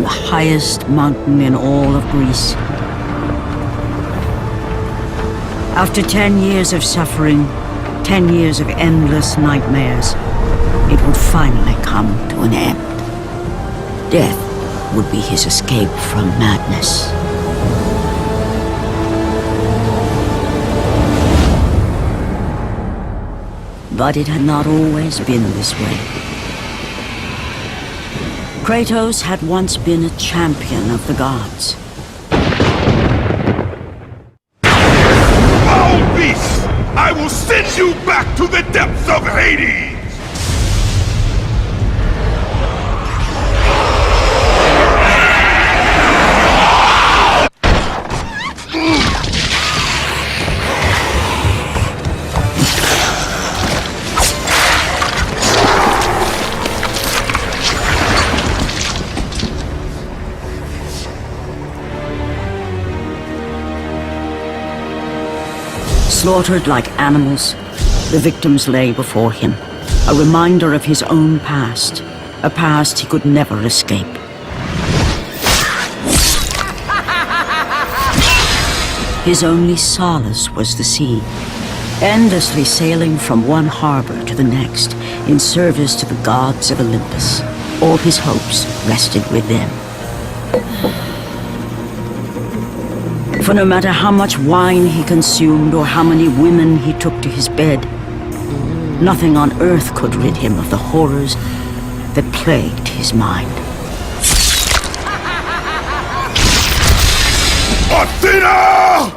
the highest mountain in all of Greece. After 10 years of suffering, 10 years of endless nightmares, it would finally come to an end. Death would be his escape from madness. But it had not always been this way. Kratos had once been a champion of the gods. Foul beast! I will send you back to the depths of Hades! Slaughtered like animals, the victims lay before him, a reminder of his own past, a past he could never escape. His only solace was the sea, endlessly sailing from one harbor to the next in service to the gods of Olympus. All his hopes rested with them. For no matter how much wine he consumed or how many women he took to his bed, nothing on earth could rid him of the horrors that plagued his mind. Athena!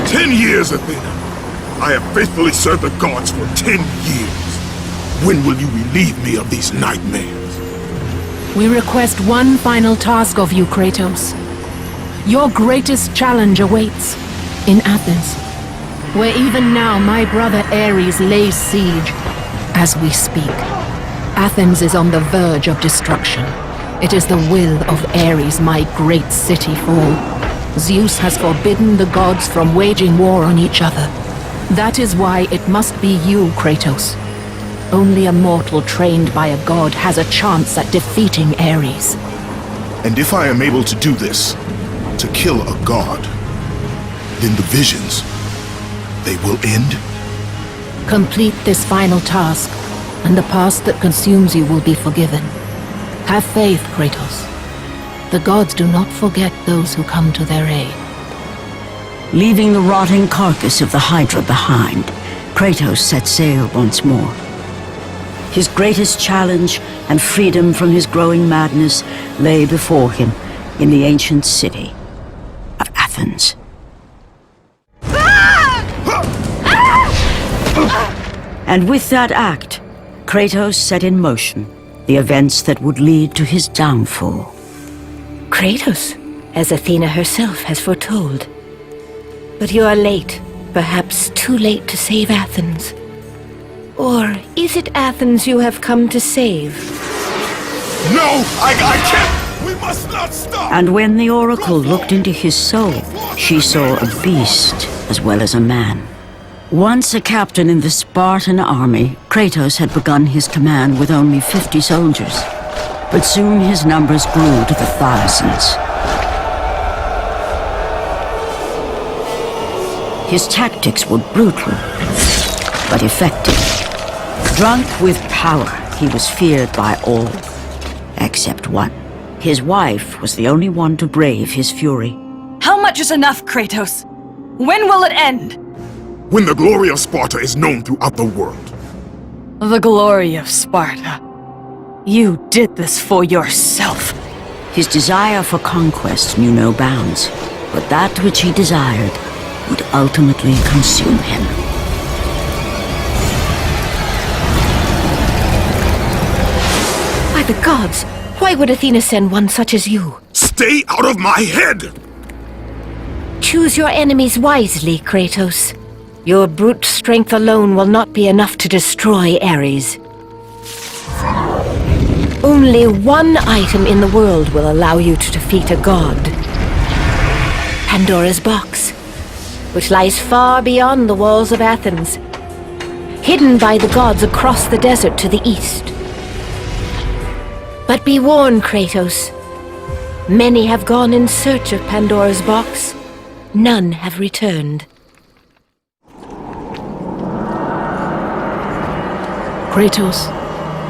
10 years, Athena. I have faithfully served the gods for 10 years. When will you relieve me of these nightmares? We request one final task of you, Kratos. Your greatest challenge awaits in Athens, where even now my brother Ares lays siege as we speak. Athens is on the verge of destruction. It is the will of Ares my great city fall. Zeus has forbidden the gods from waging war on each other. That is why it must be you, Kratos. Only a mortal trained by a god has a chance at defeating Ares. And if I am able to do this, to kill a god, then the visions, they will end? Complete this final task, and the past that consumes you will be forgiven. Have faith, Kratos. The gods do not forget those who come to their aid. Leaving the rotting carcass of the Hydra behind, Kratos set sail once more. His greatest challenge and freedom from his growing madness lay before him in the ancient city of Athens. And with that act, Kratos set in motion the events that would lead to his downfall. Kratos, as Athena herself has foretold. But you are late, perhaps too late to save Athens. Or is it Athens you have come to save? No! I can't! We must not stop! And when the Oracle looked into his soul, she saw a beast as well as a man. Once a captain in the Spartan army, Kratos had begun his command with only 50 soldiers. But soon his numbers grew to the thousands. His tactics were brutal, but effective. Drunk with power, he was feared by all, except one. His wife was the only one to brave his fury. How much is enough, Kratos? When will it end? When the glory of Sparta is known throughout the world. The glory of Sparta. You did this for yourself. His desire for conquest knew no bounds, but that which he desired would ultimately consume him. By the gods, why would Athena send one such as you? Stay out of my head! Choose your enemies wisely, Kratos. Your brute strength alone will not be enough to destroy Ares. Only one item in the world will allow you to defeat a god. Pandora's box, which lies far beyond the walls of Athens, hidden by the gods across the desert to the east. But be warned, Kratos. Many have gone in search of Pandora's box. None have returned. Kratos,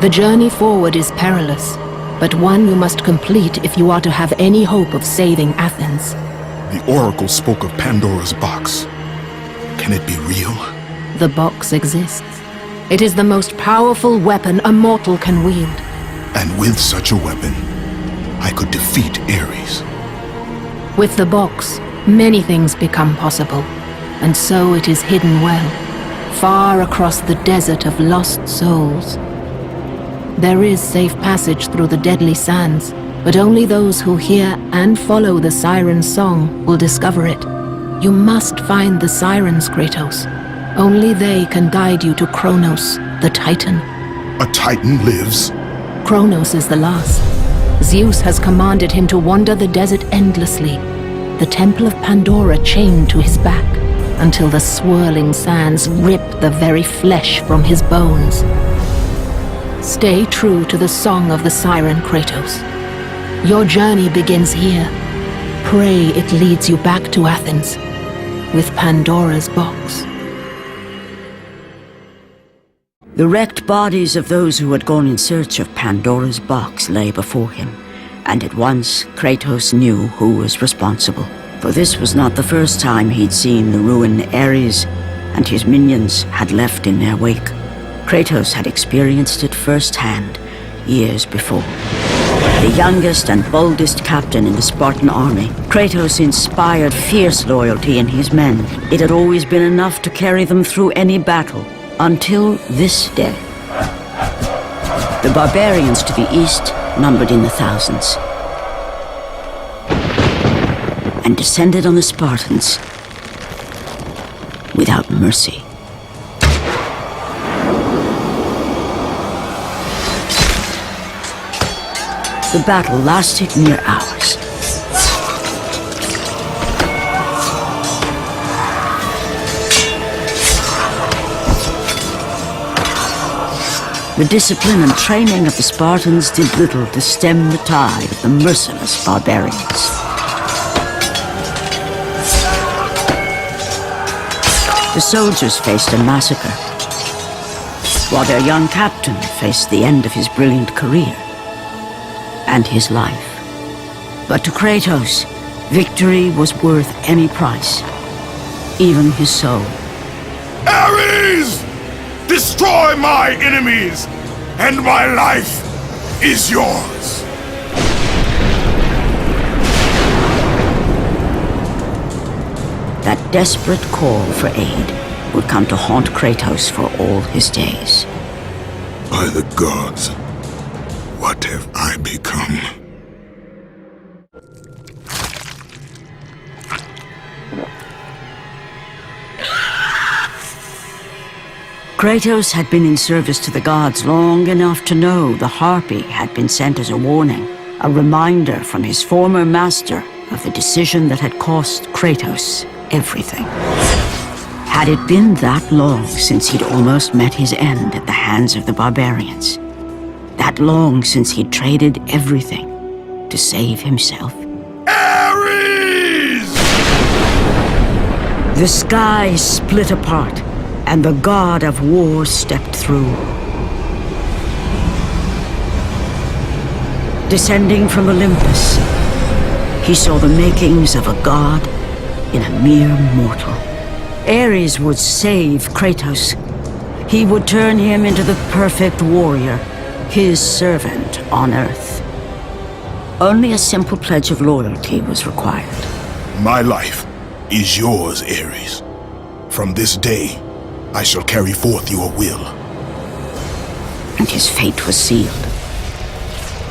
the journey forward is perilous, but one you must complete if you are to have any hope of saving Athens. The Oracle spoke of Pandora's box. Can it be real? The box exists. It is the most powerful weapon a mortal can wield. And with such a weapon, I could defeat Ares. With the box, many things become possible, and so it is hidden well, far across the desert of lost souls. There is safe passage through the deadly sands, but only those who hear and follow the siren's song will discover it. You must find the sirens, Kratos. Only they can guide you to Kronos, the Titan. A Titan lives? Kronos is the last. Zeus has commanded him to wander the desert endlessly, the Temple of Pandora chained to his back, until the swirling sands rip the very flesh from his bones. Stay true to the song of the siren, Kratos. Your journey begins here. Pray it leads you back to Athens, with Pandora's box. The wrecked bodies of those who had gone in search of Pandora's box lay before him, and at once Kratos knew who was responsible. For this was not the first time he'd seen the ruin Ares and his minions had left in their wake. Kratos had experienced it firsthand years before. The youngest and boldest captain in the Spartan army, Kratos inspired fierce loyalty in his men. It had always been enough to carry them through any battle, until this day. The barbarians to the east numbered in the thousands, and descended on the Spartans without mercy. The battle lasted near hours. The discipline and training of the Spartans did little to stem the tide of the merciless barbarians. The soldiers faced a massacre, while their young captain faced the end of his brilliant career and his life. But to Kratos, victory was worth any price, even his soul. Ares! Destroy my enemies, and my life is yours. That desperate call for aid would come to haunt Kratos for all his days. By the gods, what have I become? Kratos had been in service to the gods long enough to know the Harpy had been sent as a warning, a reminder from his former master of the decision that had cost Kratos everything. Had it been that long since he'd almost met his end at the hands of the barbarians? That long since he'd traded everything to save himself? Ares! The sky split apart, and the god of war stepped through. Descending from Olympus, he saw the makings of a god in a mere mortal. Ares would save Kratos. He would turn him into the perfect warrior, his servant on Earth. Only a simple pledge of loyalty was required. My life is yours, Ares. From this day, I shall carry forth your will. And his fate was sealed.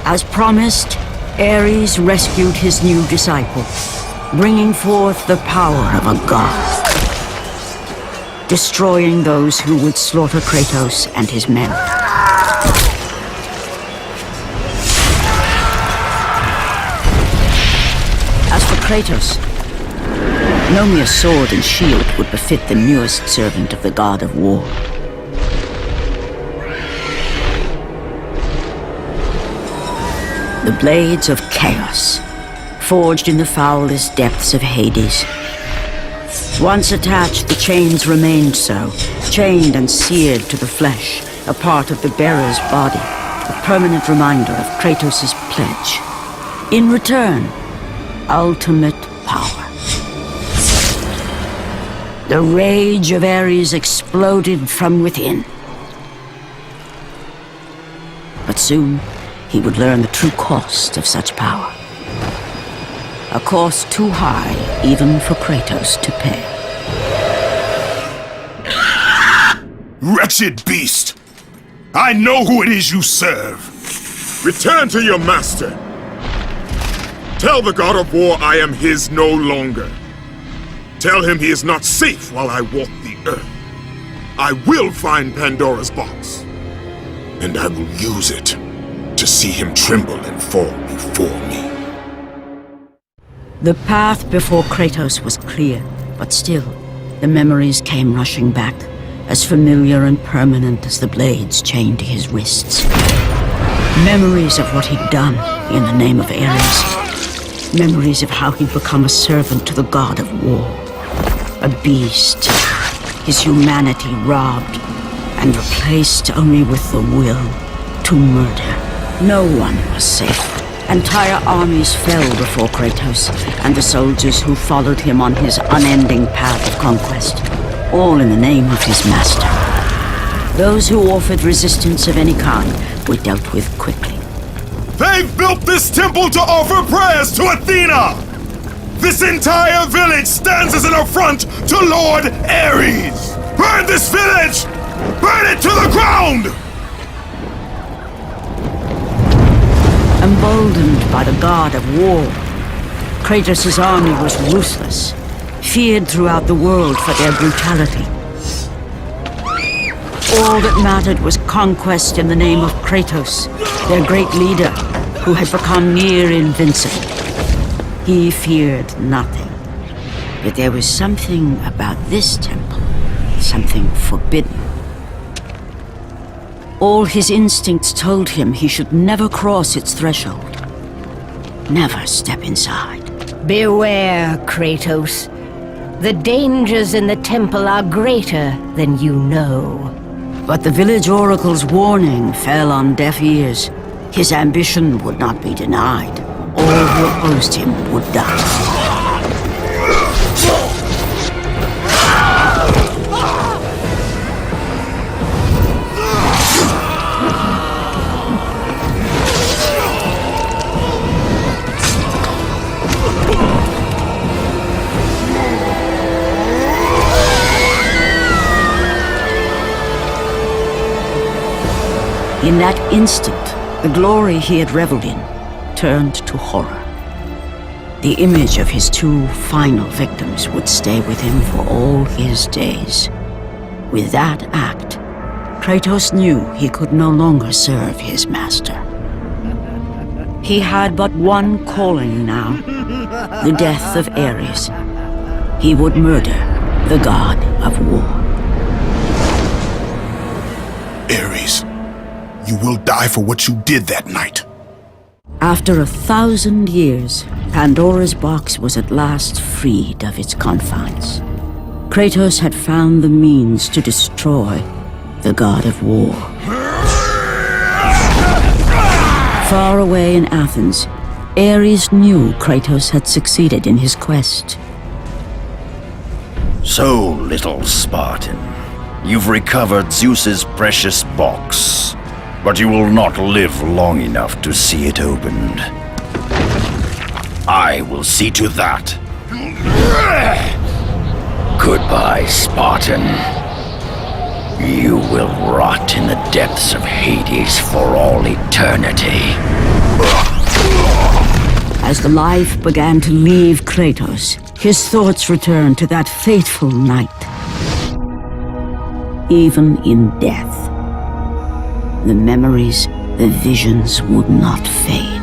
As promised, Ares rescued his new disciple, bringing forth the power of a god, destroying those who would slaughter Kratos and his men. As for Kratos, no mere sword and shield would befit the newest servant of the god of war. The blades of chaos, forged in the foulest depths of Hades. Once attached, the chains remained so, chained and seared to the flesh, a part of the bearer's body, a permanent reminder of Kratos' pledge. In return, ultimate power. The rage of Ares exploded from within. But soon, he would learn the true cost of such power. A cost too high even for Kratos to pay. Wretched beast! I know who it is you serve! Return to your master. Tell the god of war I am his no longer. Tell him he is not safe while I walk the earth. I will find Pandora's box. And I will use it to see him tremble and fall before me. The path before Kratos was clear, but still, the memories came rushing back, as familiar and permanent as the blades chained to his wrists. Memories of what he'd done in the name of Ares. Memories of how he'd become a servant to the god of war. A beast, his humanity robbed and replaced only with the will to murder. No one was safe. Entire armies fell before Kratos and the soldiers who followed him on his unending path of conquest, all in the name of his master. Those who offered resistance of any kind were dealt with quickly. They've built this temple to offer prayers to Athena! This entire village stands as an affront to Lord Ares! Burn this village! Burn it to the ground! Emboldened by the god of war, Kratos' army was ruthless, feared throughout the world for their brutality. All that mattered was conquest in the name of Kratos, their great leader, who had become near invincible. He feared nothing. But there was something about this temple, something forbidden. All his instincts told him he should never cross its threshold. Never step inside. Beware, Kratos. The dangers in the temple are greater than you know. But the village oracle's warning fell on deaf ears. His ambition would not be denied. All who opposed him would die. In that instant, the glory he had reveled in turned to horror. The image of his two final victims would stay with him for all his days. With that act, Kratos knew he could no longer serve his master. He had but one calling now, the death of Ares. He would murder the god of war. Ares, you will die for what you did that night. After 1,000 years, Pandora's box was at last freed of its confines. Kratos had found the means to destroy the god of war. Far away in Athens, Ares knew Kratos had succeeded in his quest. So, little Spartan, you've recovered Zeus's precious box, but you will not live long enough to see it opened. I will see to that. Goodbye, Spartan. You will rot in the depths of Hades for all eternity. As the life began to leave Kratos, his thoughts returned to that fateful night. Even in death, the memories, the visions would not fade.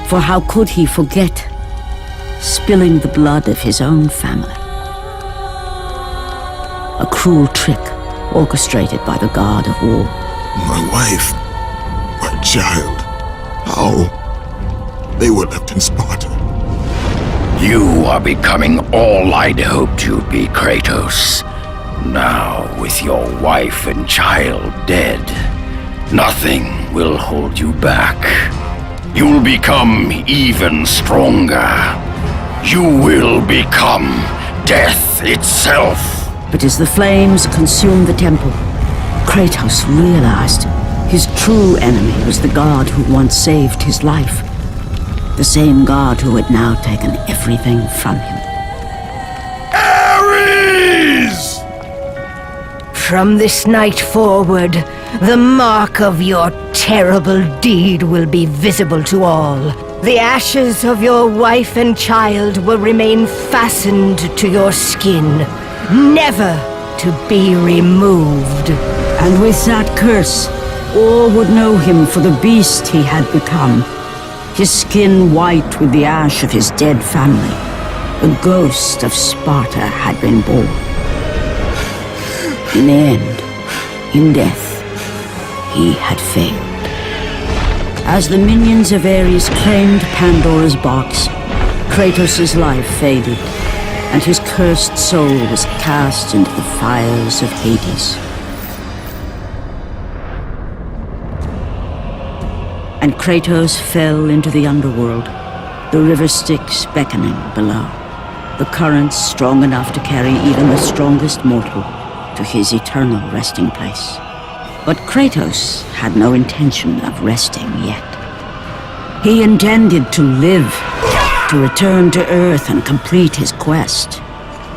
For how could he forget spilling the blood of his own family? A cruel trick orchestrated by the god of war. My wife, my child, how? They were left in Sparta. You are becoming all I'd hoped you'd be, Kratos. Now, with your wife and child dead, nothing will hold you back. You'll become even stronger. You will become death itself. But as the flames consumed the temple, Kratos realized his true enemy was the god who once saved his life. The same god who had now taken everything from him. Ares! From this night forward, the mark of your terrible deed will be visible to all. The ashes of your wife and child will remain fastened to your skin, never to be removed. And with that curse, all would know him for the beast he had become. His skin white with the ash of his dead family. The ghost of Sparta had been born. In the end, in death, he had failed. As the minions of Ares claimed Pandora's box, Kratos' life faded, and his cursed soul was cast into the fires of Hades. And Kratos fell into the underworld, the river Styx beckoning below, the currents strong enough to carry even the strongest mortal to his eternal resting place. But Kratos had no intention of resting yet. He intended to live, to return to Earth and complete his quest.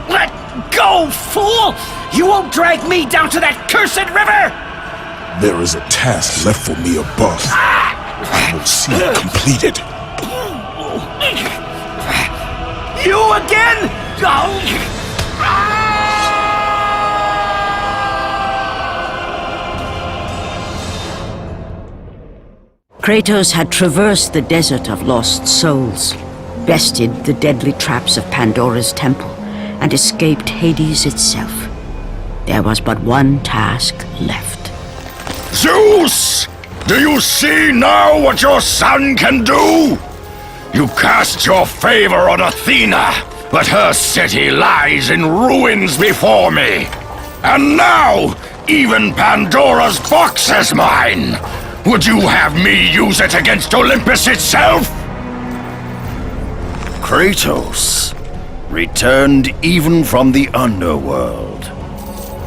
Let go, fool! You won't drag me down to that cursed river! There is a task left for me above. I will see it completed. You again? Kratos had traversed the desert of lost souls, bested the deadly traps of Pandora's temple, and escaped Hades itself. There was but one task left. Zeus! Do you see now what your son can do? You cast your favor on Athena, but her city lies in ruins before me. And now, even Pandora's box is mine. Would you have me use it against Olympus itself? Kratos, returned even from the underworld.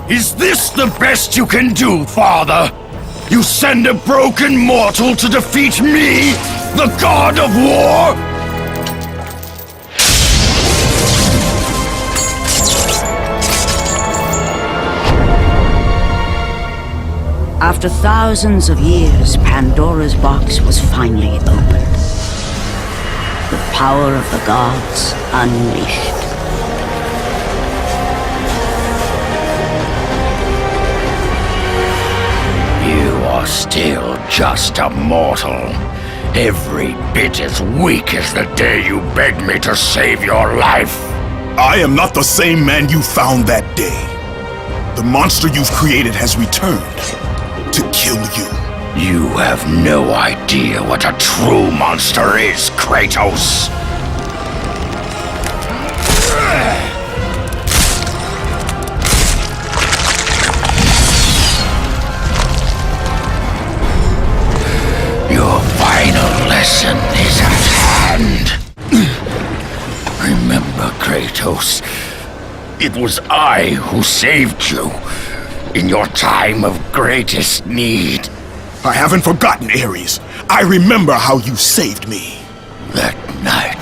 Is this the best you can do, father? You send a broken mortal to defeat me, the god of war? After thousands of years, Pandora's box was finally opened. The power of the gods unleashed. You are still just a mortal. Every bit as weak as the day you begged me to save your life. I am not the same man you found that day. The monster you've created has returned to kill you. You have no idea what a true monster is, Kratos. Your final lesson is at hand. Remember, Kratos, it was I who saved you in your time of greatest need. I haven't forgotten, Ares. I remember how you saved me. That night,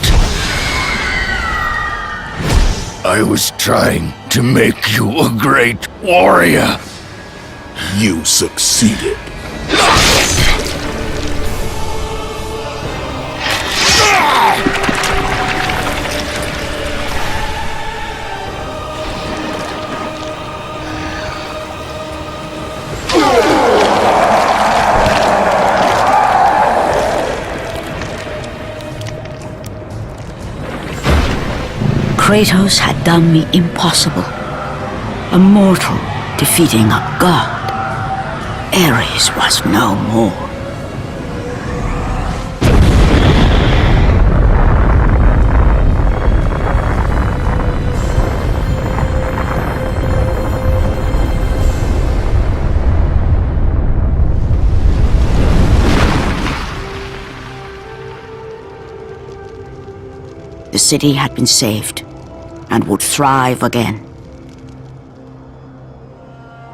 I was trying to make you a great warrior. You succeeded. Kratos had done the impossible. A mortal defeating a god. Ares was no more. The city had been saved and would thrive again.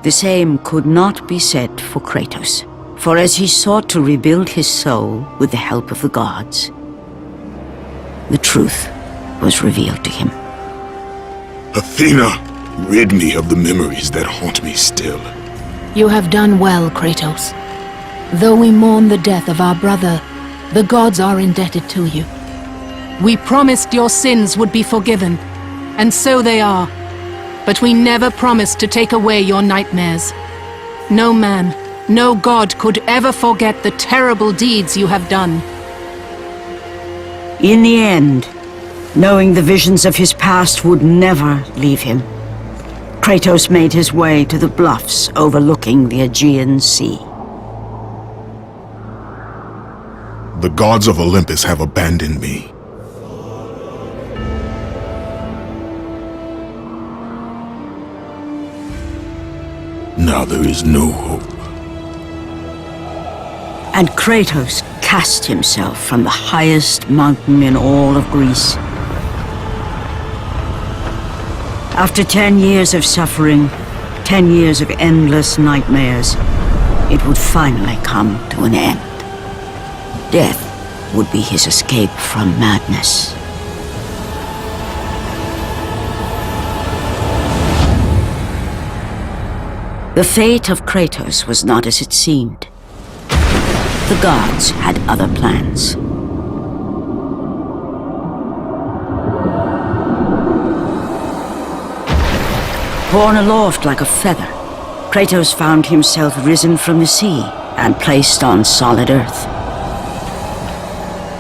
The same could not be said for Kratos, for as he sought to rebuild his soul with the help of the gods, the truth was revealed to him. Athena, rid me of the memories that haunt me still. You have done well, Kratos. Though we mourn the death of our brother, the gods are indebted to you. We promised your sins would be forgiven, and so they are. But we never promised to take away your nightmares. No man, no god could ever forget the terrible deeds you have done. In the end, knowing the visions of his past would never leave him, Kratos made his way to the bluffs overlooking the Aegean Sea. The gods of Olympus have abandoned me. Now there is no hope. And Kratos cast himself from the highest mountain in all of Greece. After 10 years of suffering, 10 years of endless nightmares, it would finally come to an end. Death would be his escape from madness. The fate of Kratos was not as it seemed. The gods had other plans. Borne aloft like a feather, Kratos found himself risen from the sea and placed on solid earth.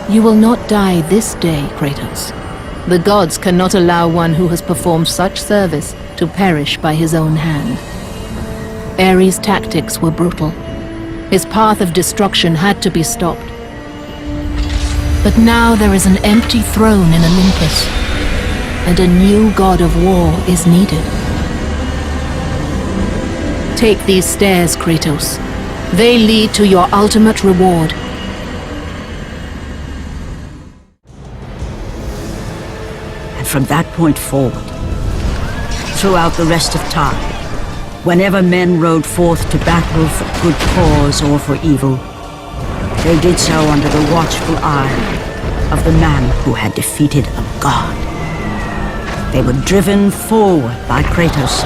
You will not die this day, Kratos. The gods cannot allow one who has performed such service to perish by his own hand. Ares' tactics were brutal. His path of destruction had to be stopped. But now there is an empty throne in Olympus, and a new god of war is needed. Take these stairs, Kratos. They lead to your ultimate reward. And from that point forward, throughout the rest of time, whenever men rode forth to battle for good cause or for evil, they did so under the watchful eye of the man who had defeated a god. They were driven forward by Kratos,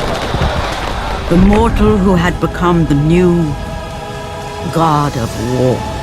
the mortal who had become the new god of war.